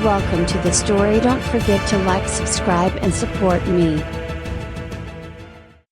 Welcome to the story. Don't forget to like, subscribe and support me.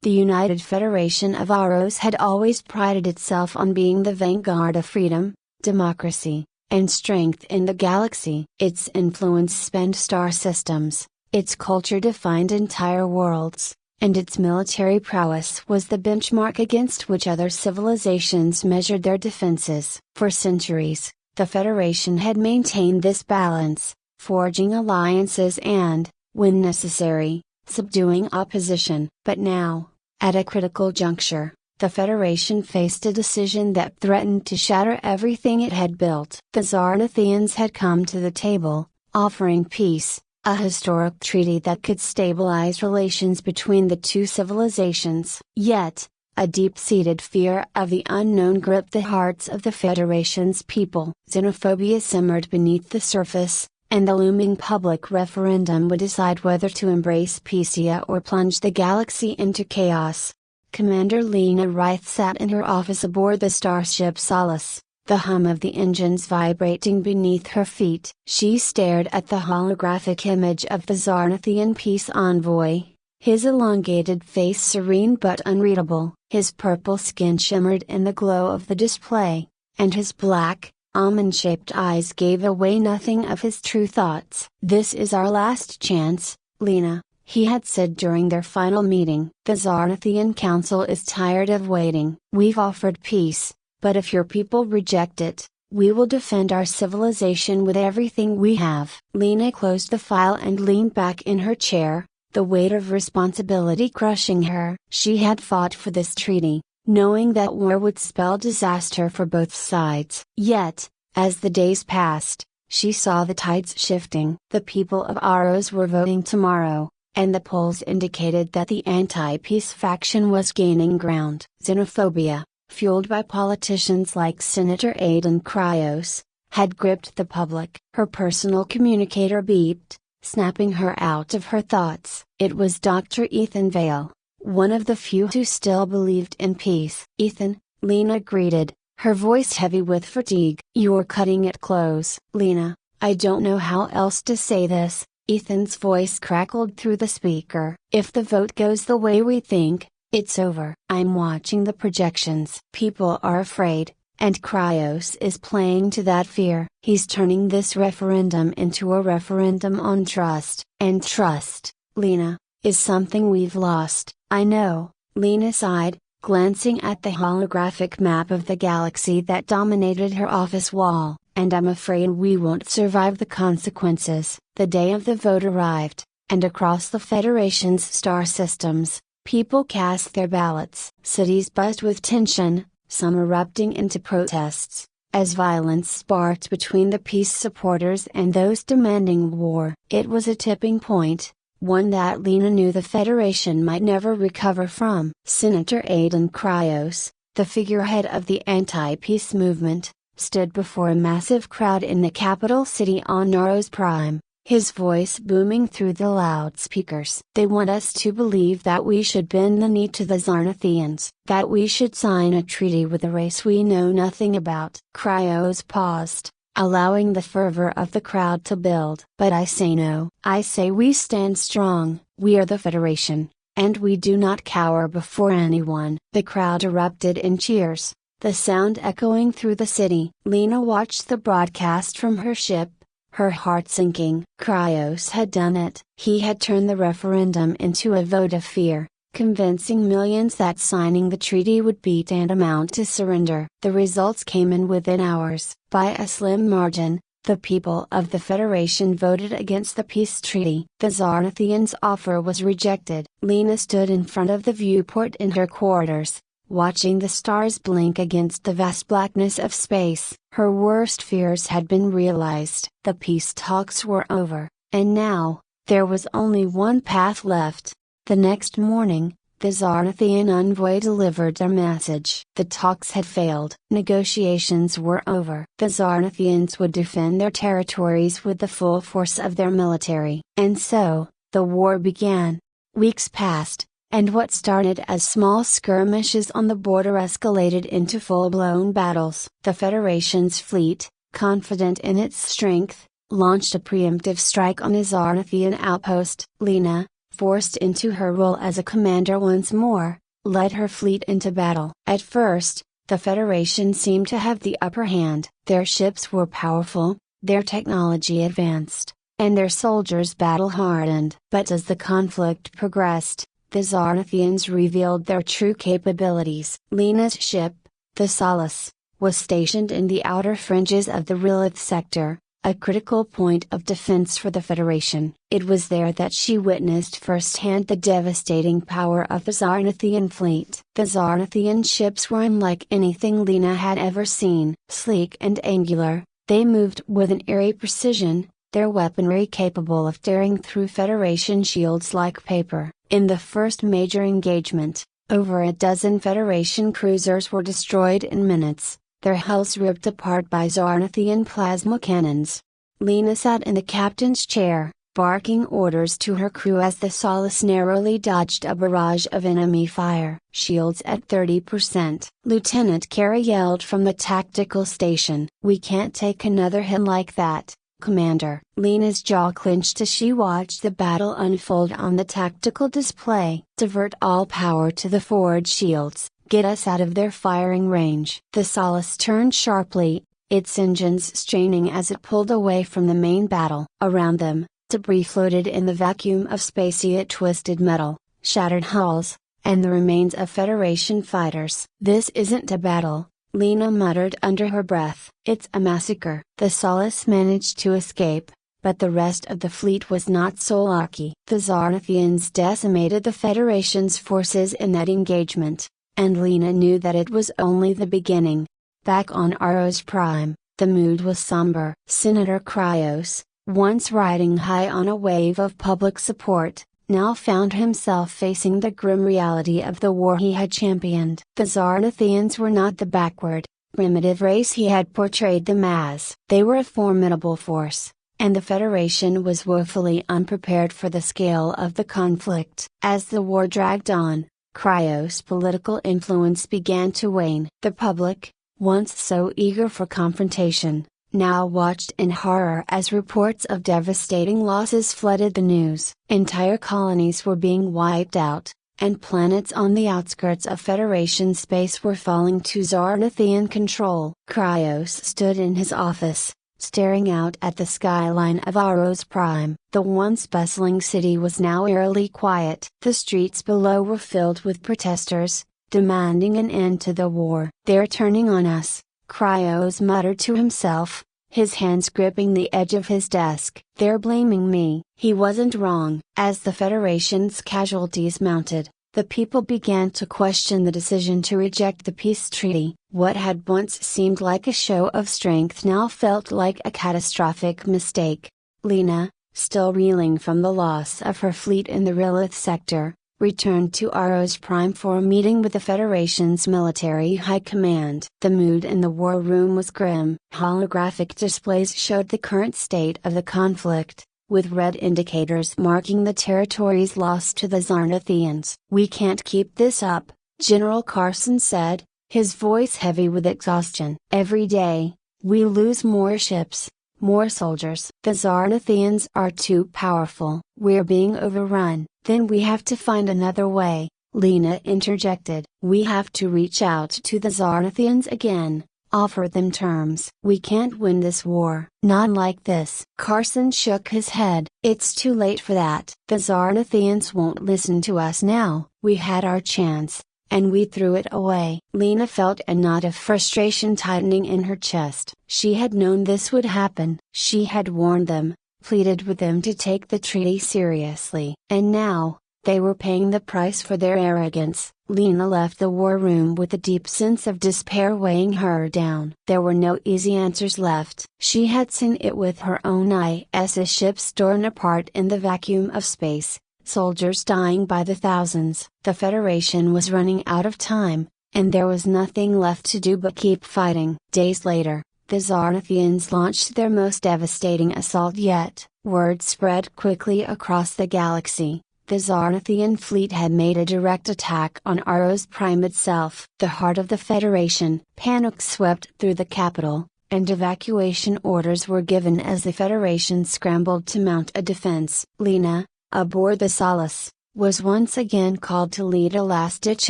The United Federation of ROs had always prided itself on being the vanguard of freedom, democracy, and strength in the galaxy. Its influence spanned star systems, its culture defined entire worlds, and its military prowess was the benchmark against which other civilizations measured their defenses. For centuries, the Federation had maintained this balance, forging alliances and, when necessary, subduing opposition. But now, at a critical juncture, the Federation faced a decision that threatened to shatter everything it had built. The Zarnathians had come to the table, offering peace, a historic treaty that could stabilize relations between the two civilizations. Yet, a deep-seated fear of the unknown gripped the hearts of the Federation's people. Xenophobia simmered beneath the surface, and the looming public referendum would decide whether to embrace Peacia or plunge the galaxy into chaos. Commander Lena Wright sat in her office aboard the starship Solace, the hum of the engines vibrating beneath her feet. She stared at the holographic image of the Zarnathian peace envoy, his elongated face serene but unreadable. His purple skin shimmered in the glow of the display, and his black, almond-shaped eyes gave away nothing of his true thoughts. "This is our last chance, Lena," he had said during their final meeting. "The Zarnathian Council is tired of waiting. We've offered peace, but if your people reject it, we will defend our civilization with everything we have." Lena closed the file and leaned back in her chair, the weight of responsibility crushing her. She had fought for this treaty, knowing that war would spell disaster for both sides. Yet, as the days passed, she saw the tides shifting. The people of Aros were voting tomorrow, and the polls indicated that the anti-peace faction was gaining ground. Xenophobia, fueled by politicians like Senator Aidan Cryos, had gripped the public. Her personal communicator beeped, snapping her out of her thoughts. It was Dr. Ethan Vale, one of the few who still believed in peace. "Ethan," Lena greeted, her voice heavy with fatigue. "You're cutting it close." "Lena, I don't know how else to say this," Ethan's voice crackled through the speaker. "If the vote goes the way we think, it's over. I'm watching the projections. People are afraid, and Cryos is playing to that fear. He's turning this referendum into a referendum on trust. And trust, Lena, is something we've lost." "I know," Lena sighed, glancing at the holographic map of the galaxy that dominated her office wall, "and I'm afraid we won't survive the consequences." The day of the vote arrived, and across the Federation's star systems, people cast their ballots. Cities buzzed with tension, some erupting into protests, as violence sparked between the peace supporters and those demanding war. It was a tipping point, one that Lena knew the Federation might never recover from. Senator Aidan Cryos, the figurehead of the anti-peace movement, stood before a massive crowd in the capital city on Naros Prime, his voice booming through the loudspeakers. "They want us to believe that we should bend the knee to the Zarnathians, that we should sign a treaty with a race we know nothing about." Cryos paused, allowing the fervor of the crowd to build. "But I say no. I say we stand strong. We are the Federation, and we do not cower before anyone." The crowd erupted in cheers, the sound echoing through the city. Lena watched the broadcast from her ship, her heart sinking. Cryos had done it. He had turned the referendum into a vote of fear, convincing millions that signing the treaty would be tantamount to surrender. The results came in within hours. By a slim margin, the people of the Federation voted against the peace treaty. The Zarnathians' offer was rejected. Lena stood in front of the viewport in her quarters, watching the stars blink against the vast blackness of space. Her worst fears had been realized. The peace talks were over, and now, there was only one path left. The next morning, the Zarnathian envoy delivered their message. The talks had failed. Negotiations were over. The Zarnathians would defend their territories with the full force of their military. And so, the war began. Weeks passed, and what started as small skirmishes on the border escalated into full-blown battles. The Federation's fleet, confident in its strength, launched a preemptive strike on a Zarnathian outpost. Lena, forced into her role as a commander once more, led her fleet into battle. At first, the Federation seemed to have the upper hand. Their ships were powerful, their technology advanced, and their soldiers battle-hardened. But as the conflict progressed, the Zarnathians revealed their true capabilities. Lena's ship, the Solace, was stationed in the outer fringes of the Rilith sector, a critical point of defense for the Federation. It was there that she witnessed firsthand the devastating power of the Zarnathian fleet. The Zarnathian ships were unlike anything Lena had ever seen. Sleek and angular, they moved with an eerie precision, their weaponry capable of tearing through Federation shields like paper. In the first major engagement, over a dozen Federation cruisers were destroyed in minutes, their hulls ripped apart by Zarnathian plasma cannons. Lena sat in the captain's chair, barking orders to her crew as the Solace narrowly dodged a barrage of enemy fire. Shields at 30%. Lieutenant Carey yelled from the tactical station. "We can't take another hit like that, Commander." Lena's jaw clenched as she watched the battle unfold on the tactical display. "Divert all power to the forward shields. Get us out of their firing range." The Solace turned sharply, its engines straining as it pulled away from the main battle. Around them, debris floated in the vacuum of spaciate twisted metal, shattered hulls, and the remains of Federation fighters. "This isn't a battle," Lena muttered under her breath. "It's a massacre." The Solace managed to escape, but the rest of the fleet was not so lucky. The Zarnathians decimated the Federation's forces in that engagement, and Lena knew that it was only the beginning. Back on Aros Prime, the mood was somber. Senator Cryos, once riding high on a wave of public support, now found himself facing the grim reality of the war he had championed. The Zarnathians were not the backward, primitive race he had portrayed them as. They were a formidable force, and the Federation was woefully unprepared for the scale of the conflict. As the war dragged on, Cryos' political influence began to wane. The public, once so eager for confrontation, now watched in horror as reports of devastating losses flooded the news. Entire colonies were being wiped out, and planets on the outskirts of Federation space were falling to Zarnathian control. Cryos stood in his office, staring out at the skyline of Aros Prime. The once bustling city was now eerily quiet. The streets below were filled with protesters, demanding an end to the war. "They're turning on us," Cryos muttered to himself, his hands gripping the edge of his desk. "They're blaming me." He wasn't wrong. As the Federation's casualties mounted, the people began to question the decision to reject the peace treaty. What had once seemed like a show of strength now felt like a catastrophic mistake. Lena, still reeling from the loss of her fleet in the Rilith sector, returned to Aros Prime for a meeting with the Federation's military high command. The mood in the war room was grim. Holographic displays showed the current state of the conflict, with red indicators marking the territories lost to the Zarnathians. "We can't keep this up," General Carson said, his voice heavy with exhaustion. "Every day, we lose more ships, more soldiers. The Zarnathians are too powerful. We're being overrun." "Then we have to find another way," Lena interjected. "We have to reach out to the Zarnathians again, offer them terms." "We can't win this war." "Not like this." Carson shook his head. "It's too late for that. The Zarnathians won't listen to us now. We had our chance, and we threw it away." Lena felt a knot of frustration tightening in her chest. She had known this would happen. She had warned them, pleaded with them to take the treaty seriously. And now, they were paying the price for their arrogance. Lena left the war room with a deep sense of despair weighing her down. There were no easy answers left. She had seen it with her own eyes as ships torn apart in the vacuum of space, soldiers dying by the thousands. The Federation was running out of time, and there was nothing left to do but keep fighting. Days later, the Zarnathians launched their most devastating assault yet. Word spread quickly across the galaxy. The Zarnathian fleet had made a direct attack on Aros Prime itself. The heart of the Federation. Panic swept through the capital, and evacuation orders were given as the Federation scrambled to mount a defense. Lena, aboard the Solace, was once again called to lead a last-ditch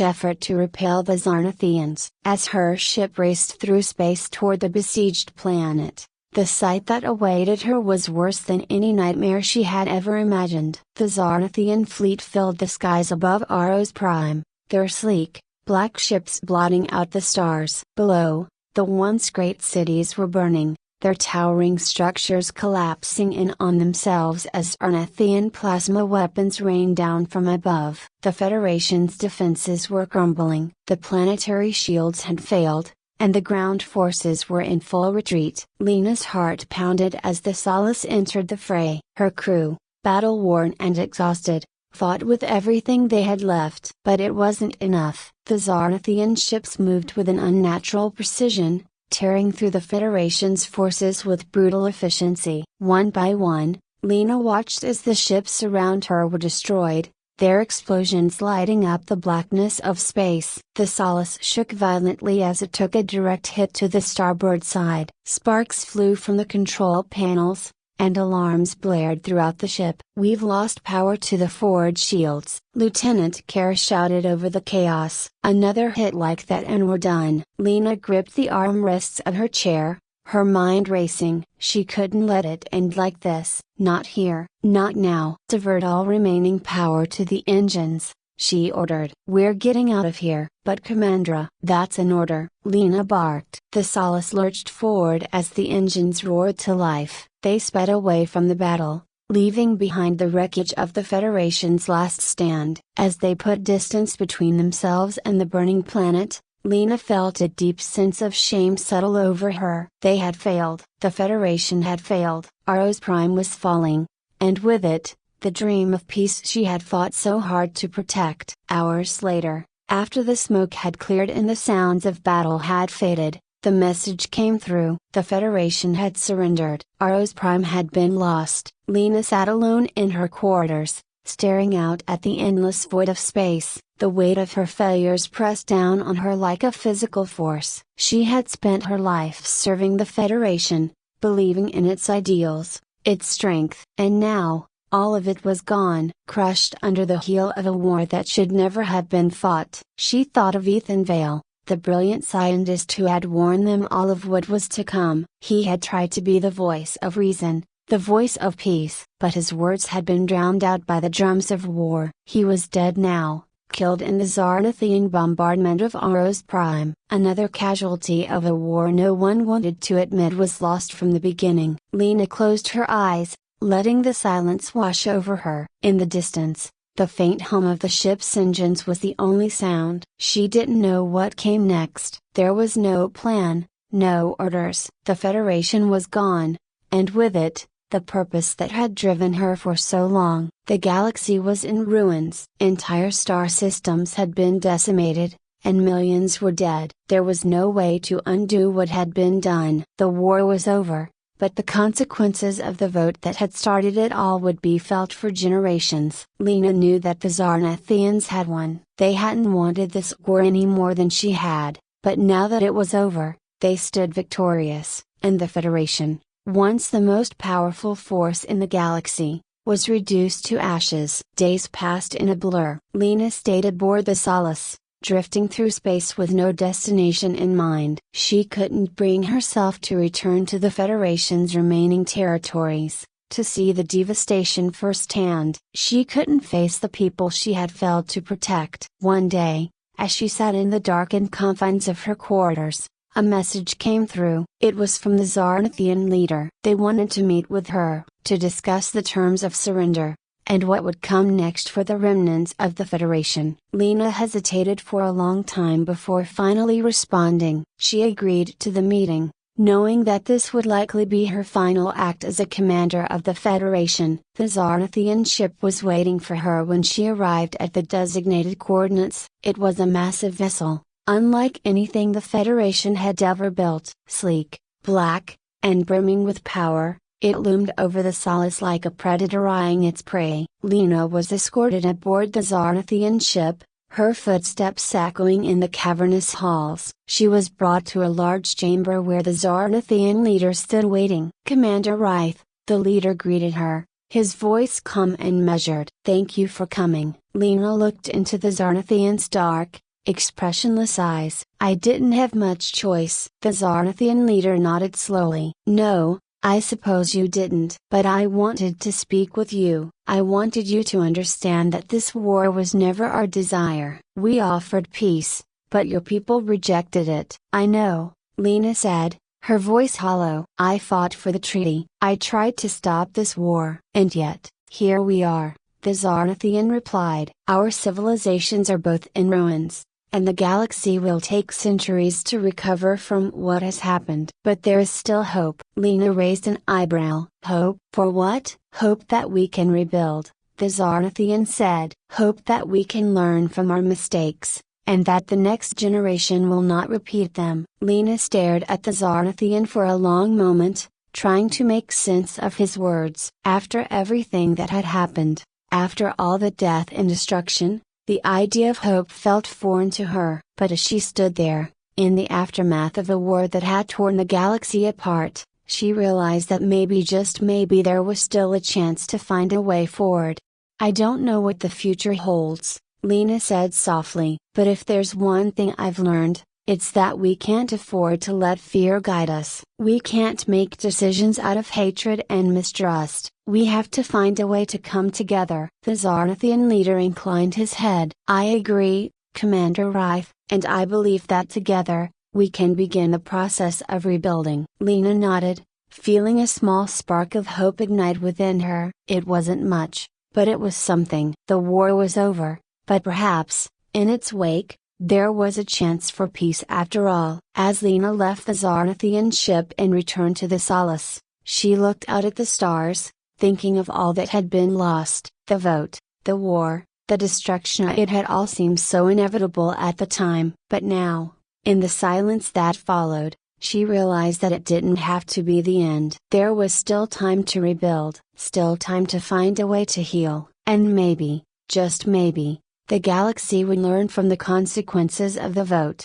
effort to repel the Zarnathians. As her ship raced through space toward the besieged planet, the sight that awaited her was worse than any nightmare she had ever imagined. The Zarnathian fleet filled the skies above Aros Prime, their sleek, black ships blotting out the stars. Below, the once great cities were burning, their towering structures collapsing in on themselves as Zarnathian plasma weapons rained down from above. The Federation's defenses were crumbling. The planetary shields had failed, and the ground forces were in full retreat. Lena's heart pounded as the Solace entered the fray. Her crew, battle-worn and exhausted, fought with everything they had left. But it wasn't enough. The Zarnathian ships moved with an unnatural precision, tearing through the Federation's forces with brutal efficiency. One by one, Lena watched as the ships around her were destroyed, their explosions lighting up the blackness of space. The Solace shook violently as it took a direct hit to the starboard side. Sparks flew from the control panels, and alarms blared throughout the ship. "We've lost power to the forward shields," Lieutenant Kerr shouted over the chaos. "Another hit like that and we're done." Lena gripped the armrests of her chair, her mind racing. She couldn't let it end like this. Not here. Not now. "Divert all remaining power to the engines," she ordered. "We're getting out of here." "But Commandra." "That's an order," Lena barked. The Solace lurched forward as the engines roared to life. They sped away from the battle, leaving behind the wreckage of the Federation's last stand. As they put distance between themselves and the burning planet, Lena felt a deep sense of shame settle over her. They had failed. The Federation had failed. Aros Prime was falling, and with it, the dream of peace she had fought so hard to protect. Hours later, after the smoke had cleared and the sounds of battle had faded, the message came through. The Federation had surrendered. Aros Prime had been lost. Lena sat alone in her quarters, staring out at the endless void of space. The weight of her failures pressed down on her like a physical force. She had spent her life serving the Federation, believing in its ideals, its strength. And now, all of it was gone, crushed under the heel of a war that should never have been fought. She thought of Ethan Vale, the brilliant scientist who had warned them all of what was to come. He had tried to be the voice of reason, the voice of peace. But his words had been drowned out by the drums of war. He was dead now, killed in the Zarnathian bombardment of Aros Prime. Another casualty of a war no one wanted to admit was lost from the beginning. Lena closed her eyes, letting the silence wash over her. In the distance, the faint hum of the ship's engines was the only sound. She didn't know what came next. There was no plan, no orders. The Federation was gone, and with it, the purpose that had driven her for so long. The galaxy was in ruins. Entire star systems had been decimated, and millions were dead. There was no way to undo what had been done. The war was over, but the consequences of the vote that had started it all would be felt for generations. Lena knew that the Zarnathians had won. They hadn't wanted this war any more than she had, but now that it was over, they stood victorious, and the Federation, once the most powerful force in the galaxy, was reduced to ashes. Days passed in a blur. Lena stayed aboard the Solace, drifting through space with no destination in mind. She couldn't bring herself to return to the Federation's remaining territories, to see the devastation firsthand. She couldn't face the people she had failed to protect. One day, as she sat in the darkened confines of her quarters, a message came through. It was from the Zarnathian leader. They wanted to meet with her, to discuss the terms of surrender, and what would come next for the remnants of the Federation. Lena hesitated for a long time before finally responding. She agreed to the meeting, knowing that this would likely be her final act as a commander of the Federation. The Zarnathian ship was waiting for her when she arrived at the designated coordinates. It was a massive vessel, unlike anything the Federation had ever built. Sleek, black, and brimming with power, it loomed over the Solace like a predator eyeing its prey. Lena was escorted aboard the Zarnathian ship, her footsteps echoing in the cavernous halls. She was brought to a large chamber where the Zarnathian leader stood waiting. Commander Reith, the leader greeted her, his voice calm and measured. "Thank you for coming." Lena looked into the Zarnathian's dark, expressionless eyes. "I didn't have much choice." The Zarnathian leader nodded slowly. "No, I suppose you didn't. But I wanted to speak with you. I wanted you to understand that this war was never our desire. We offered peace, but your people rejected it." "I know," Lena said, her voice hollow. "I fought for the treaty. I tried to stop this war. And yet, here we are," the Zarnathian replied. "Our civilizations are both in ruins, and the galaxy will take centuries to recover from what has happened. But there is still hope." Lena raised an eyebrow. "Hope? For what?" "Hope that we can rebuild," the Zarnathian said. "Hope that we can learn from our mistakes, and that the next generation will not repeat them." Lena stared at the Zarnathian for a long moment, trying to make sense of his words. After everything that had happened, after all the death and destruction, the idea of hope felt foreign to her. But as she stood there, in the aftermath of a war that had torn the galaxy apart, she realized that maybe, just maybe, there was still a chance to find a way forward. "I don't know what the future holds," Lena said softly, "but if there's one thing I've learned, it's that we can't afford to let fear guide us. We can't make decisions out of hatred and mistrust. We have to find a way to come together." The Zarnathian leader inclined his head. "I agree, Commander Reith, and I believe that together, we can begin the process of rebuilding." Lena nodded, feeling a small spark of hope ignite within her. It wasn't much, but it was something. The war was over, but perhaps, in its wake, there was a chance for peace after all. As Lena left the Zarnathian ship and returned to the Solace, she looked out at the stars, thinking of all that had been lost: the vote, the war, the destruction. It had all seemed so inevitable at the time. But now, in the silence that followed, she realized that it didn't have to be the end. There was still time to rebuild, still time to find a way to heal, and maybe, just maybe, the galaxy would learn from the consequences of the vote.